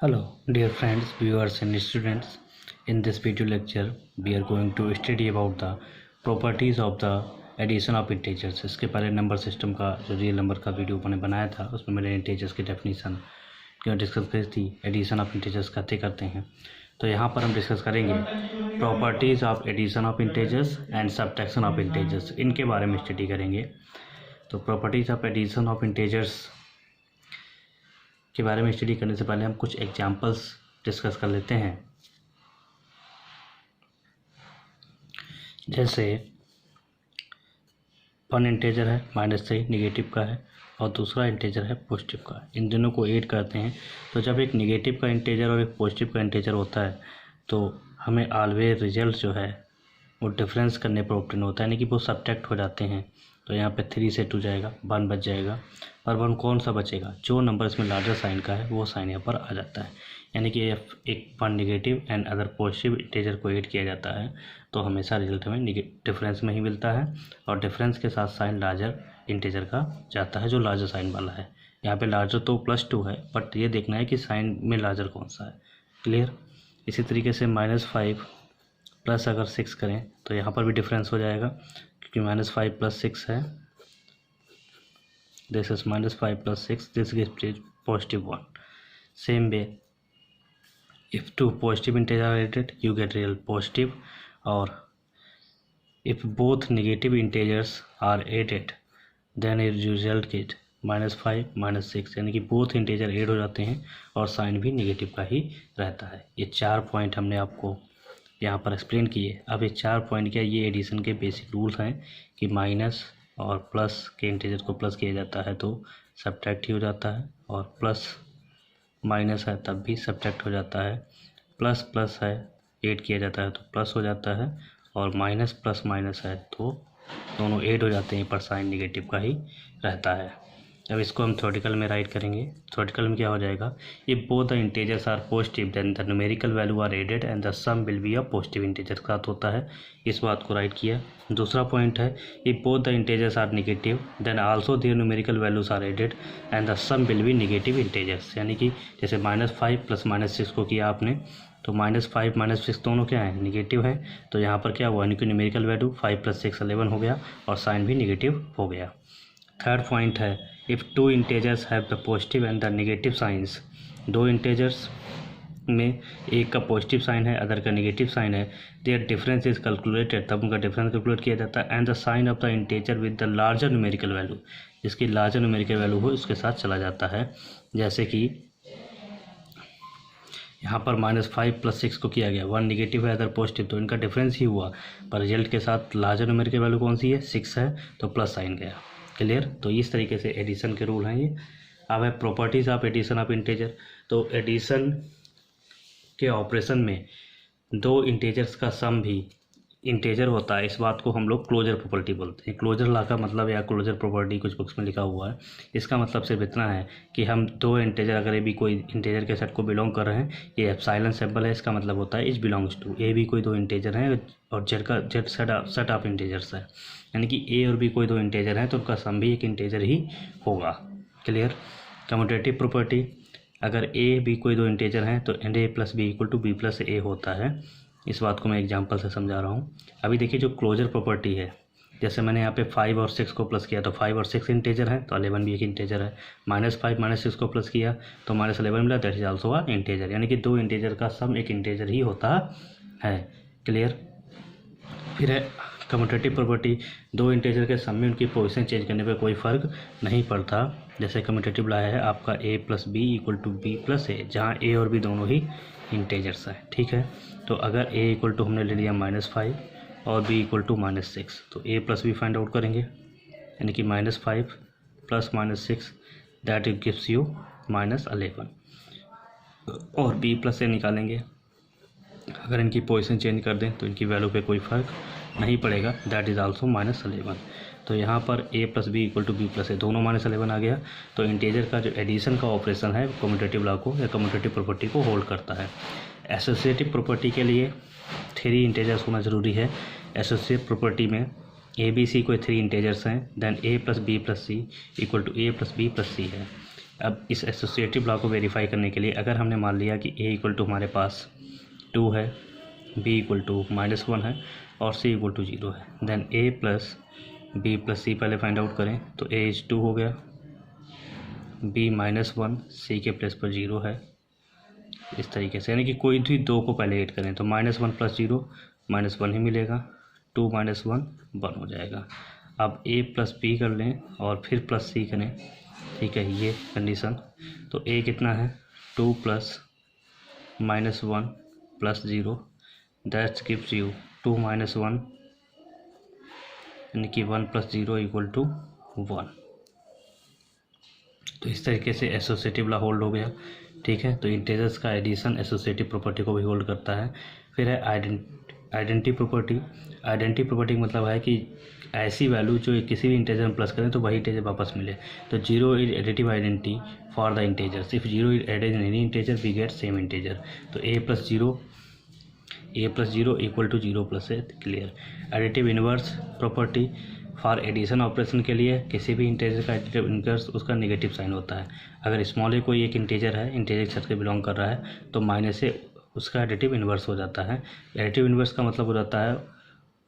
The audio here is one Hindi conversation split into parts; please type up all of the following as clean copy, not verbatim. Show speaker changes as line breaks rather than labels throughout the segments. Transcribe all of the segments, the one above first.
Hello, dear friends, viewers, and students. In this video lecture, we are going to study about the properties of the addition of integers. इसके पहले नंबर सिस्टम का जो रियल नंबर का वीडियो मैंने बनाया था उसमें मैंने इंटीजर्स की डेफिनेशन क्यों डिस्कस करी थी, एडिशन ऑफ इंटीजर्स कैसे करते हैं। तो यहाँ पर हम डिस्कस करेंगे properties of addition of integers and subtraction of integers, इनके बारे में स्टडी करेंगे। तो properties of addition of integers के बारे में स्टडी करने से पहले हम कुछ एग्जांपल्स डिस्कस कर लेते हैं। जैसे वन इंटीजर है -3 निगेटिव का है और दूसरा इंटीजर है पॉजिटिव का। इन दोनों को ऐड करते हैं तो जब एक निगेटिव का इंटीजर और एक पॉजिटिव का इंटीजर होता है तो हमें ऑलवेज रिजल्ट जो है वो डिफरेंस करने पर ऑप्टेन होता है, यानी कि वो सब्ट्रैक्ट हो जाते हैं। तो यहाँ पे 3 से 2 जाएगा, 1 बच जाएगा। और 1 कौन सा बचेगा? जो नंबर इसमें लार्जर साइन का है वो साइन यहाँ पर आ जाता है। यानी कि एक 1 negative and other positive integer को ऐड किया जाता है तो हमेशा रिजल्ट हमें डिफरेंस में ही मिलता है और डिफरेंस के साथ साइन लार्जर इंटीजर का जाता है जो लार्जर साइन वाला है। यहाँ पे लार्जर तो +2 है, बट ये देखना है कि साइन में लार्जर कौन सा है। क्लियर? इसी तरीके से -5 प्लस अगर 6 करें तो यहाँ पर भी डिफरेंस हो जाएगा, क्योंकि -5 + 6 है। This is -5 + 6, this gives +1। Same way if 2 positive integers are added you get real positive, और if both negative integers are added then it result get -5 -6, यानी कि बोथ इंटीजर ऐड हो जाते हैं और साइन भी नेगेटिव का ही रहता है। ये 4 पॉइंट हमने आपको यहाँ पर एक्सप्लेन किए। अब ये 4 पॉइंट क्या, ये एडिशन के बेसिक रूल्स हैं कि माइनस और प्लस के इंटीजर को प्लस किया जाता है तो सब्ट्रैक्ट ही हो जाता है, और प्लस माइनस है तब भी सब्ट्रैक्ट हो जाता है, प्लस प्लस है ऐड किया जाता है तो प्लस हो जाता है, और माइनस प्लस माइनस है तो दोनों ऐड हो जाते हैं पर साइन नेगेटिव का ही रहता है। अब इसको हम थ्योरेटिकल में राइट करेंगे। थ्योरेटिकल में क्या हो जाएगा, if both the integers are positive then the numerical value are added and the sum will be a positive integer के साथ होता है। इस बात को राइट किया। दूसरा पॉइंट है if both the integers are negative then also their numerical values are added and the sum will be negative integers, यानी कि जैसे -5 + -6 को किया आपने तो -5 -6 दोनों क्या है, नेगेटिव है। तो यहाँ पर क्या हुआ, यानी कि न्यूमेरिकल वैल्यू 5 + 6 11 हो गया और साइन भी नेगेटिव हो गया। थर्ड पॉइंट है if 2 integers have the positive and the negative science, 2 integers में एक का पॉजिटिव साइन है अदर का नेगेटिव साइन है, देयर डिफरेंस इज कैलकुलेटेड, तब उनका डिफरेंस कैलकुलेट किया जाता है, and the sign of the integer with the larger numerical value, जिसकी लार्जर न्यूमेरिकल वैल्यू हो उसके साथ चला जाता है। जैसे कि यहाँ पर -5 + 6 को किया गया, 1 नेगेटिव है अदर पॉजिटिव तो इनका डिफरेंस ही हुआ, पर रिजल्ट के साथ लार्जर न्यूमेरिकल वैल्यू कौन सी है, 6 है तो प्लस साइन गया। क्लियर? तो इस तरीके से एडिशन के रूल हैं ये। अब है properties of addition of integer. तो एडिशन के ऑपरेशन में 2 इंटीजर्स का सम भी इंटीजर होता है, इस बात को हम लोग क्लोजर प्रॉपर्टी बोलते हैं। क्लोजर लॉ का मतलब या क्लोजर प्रॉपर्टी कुछ बुक्स में लिखा हुआ है, इसका मतलब सिर्फ इतना है कि हम 2 इंटीजर, अगर ये भी कोई इंटीजर के सेट को बिलोंग कर रहे हैं, ये एप्सिलॉन सिंबल है, इसका मतलब होता है इज बिलोंग्स टू, ए भी कोई 2 इंटीजर हैं और जेड सेट ऑफ इंटीजर्स है, यानी कि ए और बी कोई 2 इंटीजर हैं तो उनका सम भी एक इंटीजर ही होगा। क्लियर? कम्यूटेटिव प्रॉपर्टी, अगर ए बी कोई 2 इंटीजर हैं तो and a + b = b + a होता है। इस बात को मैं एग्जांपल से समझा रहा हूँ। अभी देखिए जो क्लोजर प्रॉपर्टी है, जैसे मैंने यहाँ पे 5 और 6 को प्लस किया तो 5 और 6 इंटीजर है तो 11 भी एक इंटीजर है। -5 -6 को प्लस किया तो -11 मिला, that is also a integer, यानी कि 2 इंटीजर का सम एक इंटीजर ही होता है। क्लियर? फिर है कम्यूटेटिव प्रॉपर्टी, 2 इंटीजर के सम में उनकी पोजीशन चेंज करने पर कोई फ़र्क नहीं पड़ता। जैसे कम्यूटेटिव लाया है आपका a + b = b + a, जहाँ a और b दोनों ही इंटीजर्स हैं। ठीक है? तो अगर a हमने ले लिया -5 और b = -6 तो a + b फाइंड आउट करेंगे, यानी कि -5 + -6 दैट इट गिव्स यू -11, और b + a निकालेंगे। अगर इनकी पोजीशन चेंज कर दें तो इनकी वैल्यू पे कोई फ़र्क नहीं पड़ेगा, दैट इज़ आल्सो -11। तो यहाँ पर a + b = b + a, दोनों -11 आ गया। तो इंटीजर का जो एडिशन का ऑपरेशन है कम्यूटेटिव लॉ को या कम्यूटेटिव प्रॉपर्टी को होल्ड करता है। एसोसिएटिव प्रॉपर्टी के लिए 3 इंटीजर्स होना ज़रूरी है। एसोसिएटिव प्रॉपर्टी में a b c कोई 3 इंटीजर्स हैं, then a + b + c = a + b + c है। अब इस एसोसिएटिव लॉ को वेरीफाई करने के लिए अगर हमने मान लिया कि a इक्वल टू हमारे पास 2 है, b इक्वल टू -1 है और c इक्वल टू 0 है, then a plus b plus c पहले फाइंड आउट करें तो a इज 2 हो गया, b -1 c के प्लेस पर 0 है, इस तरीके से। यानी कि कोई भी दो को पहले ऐड करें तो -1 प्लस 0 -1 ही मिलेगा, 2 -1 1 हो जाएगा। अब a प्लस b कर लें और फिर प्लस c करें, ठीक है, ये कंडीशन। तो a कितना है 2 plus -1 plus 0 that gives you 2 -1 यानी कि 1 प्लस 0 इक्वल टू 1। तो इस तरीके से एसोसिएटिव लॉ होल्ड हो गया, ठीक है। तो इंटीजर्स का एडिशन एसोसिएटिव प्रॉपर्टी को भी होल्ड करता है। फिर है आइडेंटिटी प्रॉपर्टी। आइडेंटिटी प्रॉपर्टी का मतलब है कि ऐसी वैल्यू जो किसी भी इंटीजर में प्लस करें तो वही इंटीजर वापस मिले। तो 0 is additive identity for the integers, if 0 is added in any integer we get same integer. तो a plus 0 equal to 0 plus है, clear. Additive inverse property for addition operation के लिए किसी भी इंटीजर का एडिटिव इनवर्स उसका नेगेटिव साइन होता है। अगर स्मॉल ए कोई एक इंटीजर है, इंटीजर सेट से बिलोंग कर रहा है तो माइनस से उसका एडिटिव इनवर्स हो जाता है। एडिटिव इनवर्स का मतलब हो जाता है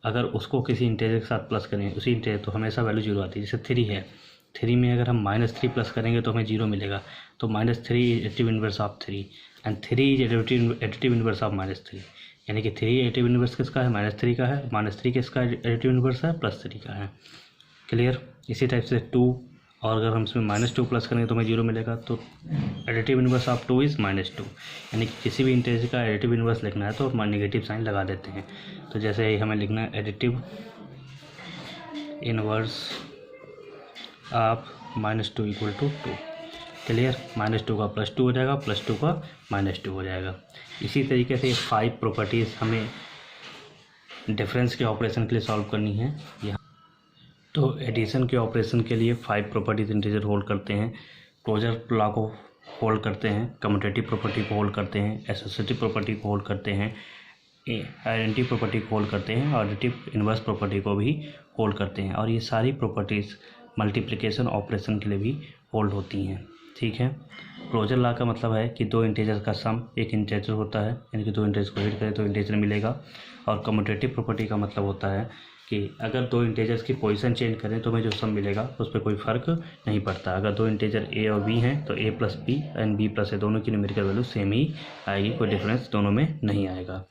अगर उसको किसी इंटीजर के साथ प्लस करें उसी इंटीजर तो हमेशा वैल्यू 0 आती है। जैसे 3 है, 3 में अगर हम -3 प्लस करेंगे तो हमें 0 मिलेगा। तो -3 is additive inverse of 3 and 3 is additive inverse of -3, यानी कि 3 एडिटिव इनवर्स किसका है, -3 का है, -3 किसका एडिटिव इनवर्स है, +3 का है, क्लियर। इसी टाइप से 2, और अगर हम इसमें -2 प्लस करेंगे तो हमें 0 मिलेगा। तो एडिटिव इनवर्स ऑफ 2 इज़ -2, यानी कि किसी भी इंटीजर का एडिटिव इनवर्स लिखना है तो हम नेगेटिव साइन लगा देते हैं। तो जैसे ही हमें लिखना है additive inverse of -2 equal to 2, clear. -2 का +2 हो जाएगा, +2 का -2 हो जाएगा। इसी तरीके से 5 प्रॉपर्टीज़ हमें डिफरेंस के ऑपरेशन के लिए सॉल्व करनी है यहाँ। तो एडिशन के ऑपरेशन के लिए 5 प्रॉपर्टीज इंटीजर होल्ड करते हैं, क्लोजर लॉ को होल्ड करते हैं, कम्यूटेटिव प्रॉपर्टी को होल्ड करते हैं, एसोसिएटिव प्रॉपर्टी को होल्ड करते हैं, आइडेंटिटी प्रॉपर्टी को होल्ड करते हैं, और एडिटिव इनवर्स प्रॉपर्टी को भी होल्ड करते हैं। और ये सारी प्रॉपर्टीज़ मल्टीप्लिकेशन ऑपरेशन के लिए भी होल्ड होती हैं, ठीक है। क्लोजर लॉ का मतलब है कि दो इंटीजर का सम एक इंटीजर होता है, यानी कि दो इंटीजर को ऐड करें तो इंटीजर मिलेगा। और कम्यूटेटिव प्रॉपर्टी का मतलब होता है कि अगर दो इंटीजर्स की पोजीशन चेंज करें तो हमें जो सम मिलेगा उस पर कोई फ़र्क नहीं पड़ता। अगर दो इंटीजर a और b हैं तो a plus b and b plus a दोनों की न्यूमेरिकल वैल्यू सेम ही आएगी, कोई डिफरेंस दोनों में नहीं आएगा।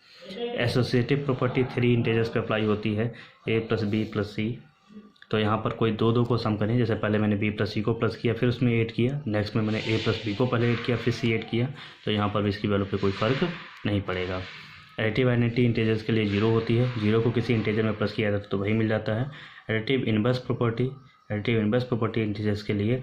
एसोसिएटिव प्रॉपर्टी 3 इंटीजर्स पे अप्लाई होती है, a plus b plus c। तो यहाँ पर कोई दो को सम करें, जैसे पहले मैंने b प्लस c को प्लस किया फिर उसमें ऐड किया, नेक्स्ट में मैंने a प्लस b को पहले ऐड किया फिर c ऐड किया, तो यहाँ पर भी इसकी वैल्यू पे कोई फ़र्क नहीं पड़ेगा। एडिटिव आइडेंटिटी इंटीजर्स के लिए 0 होती है, 0 को किसी इंटीजर में प्लस किया जाता है तो वही मिल जाता है। एडिटिव इनवर्स प्रॉपर्टी इंटीजर्स के लिए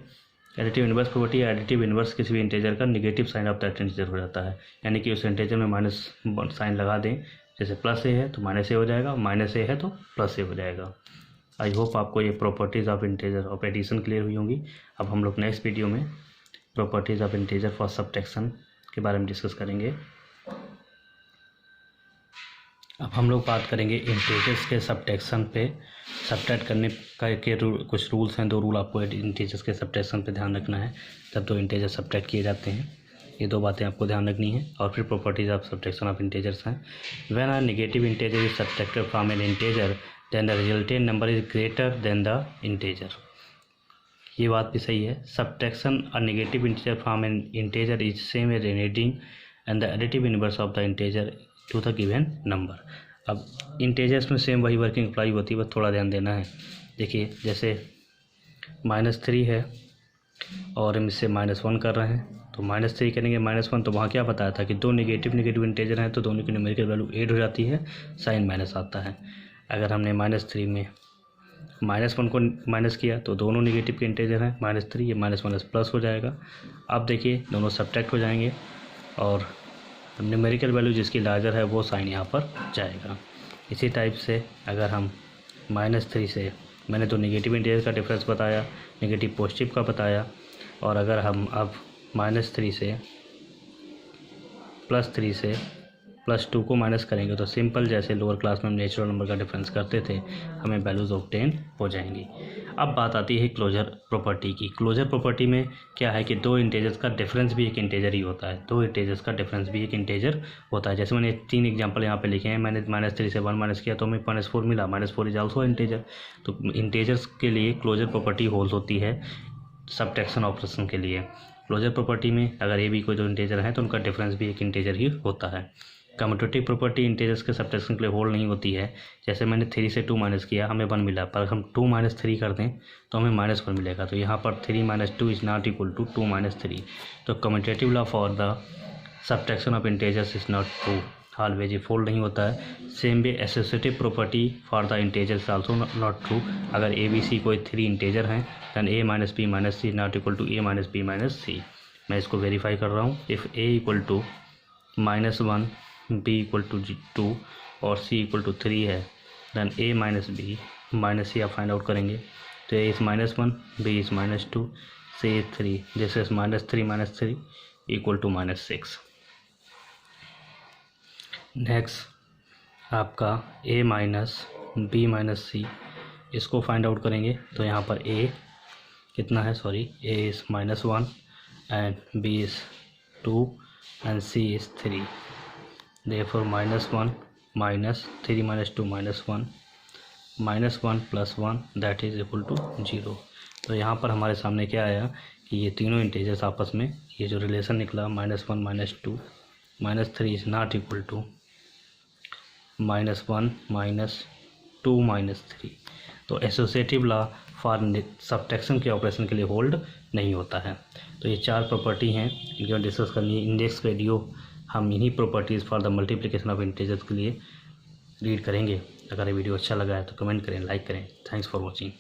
एडिटिव इनवर्स प्रॉपर्टी या एडिटिव इनवर्स किसी भी इंटीजर का negative sign of that integer हो जाता है, यानी कि उस इंटीजर में माइनस साइन लगा दें, जैसे +a है तो -a हो जाएगा, -a है तो +a हो जाएगा। आई होप आपको ये properties of integer of addition clear हुई होंगी। अब हम लोग नेक्स्ट वीडियो में properties of integer for subtraction के बारे में डिस्कस करेंगे। अब हम लोग बात करेंगे इंटीजर्स के सबट्रैक्शन पे, सबट्रैक्ट करने का के कुछ रूल्स हैं। 2 रूल आपको इंटीजर्स के सबट्रैक्शन पे ध्यान रखना है जब 2 इंटीजर सबट्रैक्ट किए जाते हैं। ये 2 बातें आपको ध्यान रखनी है। और फिर properties of subtraction of integers हैं। When a negative integer is subtracted from an integer then the resultant number is greater than the integer. ये बात भी सही है। Subtraction a negative integer from an integer is same as adding and the additive inverse of the integer to the given number. अब इंटीजर्स में सेम वही वर्किंग अप्लाई होती है, बस थोड़ा ध्यान देना है। देखिए जैसे -3 है और हम इससे -1 कर रहे हैं, तो -3 करेंगे -1, तो वहाँ क्या बताया था कि 2 नेगेटिव इंटीजर हैं तो दोनों की न्यूमेरिकल वैल्यू 8 हो जाती है, साइन माइनस आता है। अगर हमने -3 में -1 को माइनस किया तो दोनों नेगेटिव के इंटीजर हैं, -3 ये -1 प्लस हो जाएगा। अब देखिए दोनों सब्ट्रैक्ट हो जाएंगे और न्यूमेरिकल वैल्यू जिसकी लार्जर है वो साइन यहाँ पर जाएगा। इसी टाइप से अगर हम -3 से, मैंने तो नेगेटिव इंटीजर का डिफरेंस बताया, नेगेटिव पॉजिटिव का बताया, और अगर हम अब -3 से +3 से +2 को माइनस करेंगे तो सिंपल जैसे लोअर क्लास में हम नेचुरल नंबर का डिफरेंस करते थे हमें वैल्यूज़ ऑब्टेन हो जाएंगी। अब बात आती है क्लोजर प्रॉपर्टी की। क्लोजर प्रॉपर्टी में क्या है कि दो इंटेजर्स का डिफरेंस भी एक इंटेजर ही होता है, दो इंटेजर्स का डिफरेंस भी एक इंटेजर होता है। जैसे मैंने 3 एग्जांपल यहाँ पे लिखे हैं, मैंने -3 से 1 माइनस किया तो हमें -4 मिला, -4 इज आल्सो इंटेजर। तो इंटेजर्स के लिए क्लोजर प्रॉपर्टी होल्ड होती है सबट्रैक्शन ऑपरेशन के लिए। क्लोजर प्रॉपर्टी में अगर ये भी कोई दो इंटेजर हैं तो उनका डिफरेंस भी एक इंटेजर ही होता है। कम्यूटेटिव प्रॉपर्टी इंटेजर्स के सबट्रैक्शन के लिए होल्ड नहीं होती है। जैसे मैंने 3 से 2 माइनस किया, हमें 1 मिला, पर हम 2 - 3 कर दें तो हमें -1 मिलेगा। तो यहाँ पर 3 - 2 इज नॉट इक्वल टू 2 - 3। तो commutative law for the subtraction of integers is not true, always ये फोल्ड नहीं होता है। Same way associative property for the integers also not true. अगर ए बी सी कोई 3 इंटेजर हैं then a - b - c not equal to a - b - c। मैं इसको वेरीफाई कर रहा हूँ। If a equal to -1, b equal to 2 और c इक्वल टू 3 है दैन a - b - c आप फाइंड आउट करेंगे तो a is -1, b is -2, c is 3, this is -3 - 3 equal to -6। Next आपका a - b - c इसको फाइंड आउट करेंगे तो यहाँ पर a कितना है, sorry, a is -1 and b is 2 and c is 3। therefore -1 - 3 - 2 -1 -1 + 1 that is equal to 0। तो यहाँ पर हमारे सामने क्या आया कि ये तीनों इंटेजर्स आपस में ये जो रिलेशन निकला -1 - 2 -3 इज़ नॉट इक्वल टू -1 - 2 -3। तो एसोसिएटिव लॉ फॉर सबट्रैक्शन के ऑपरेशन के लिए होल्ड नहीं होता है। तो ये 4 प्रॉपर्टी हैं जो डिस्कस करनी है। इंडेक्स वीडियो हम इन्हीं properties for the multiplication of integers के लिए रीड करेंगे। अगर ये वीडियो अच्छा लगा है तो कमेंट करें, लाइक करें। Thanks for watching.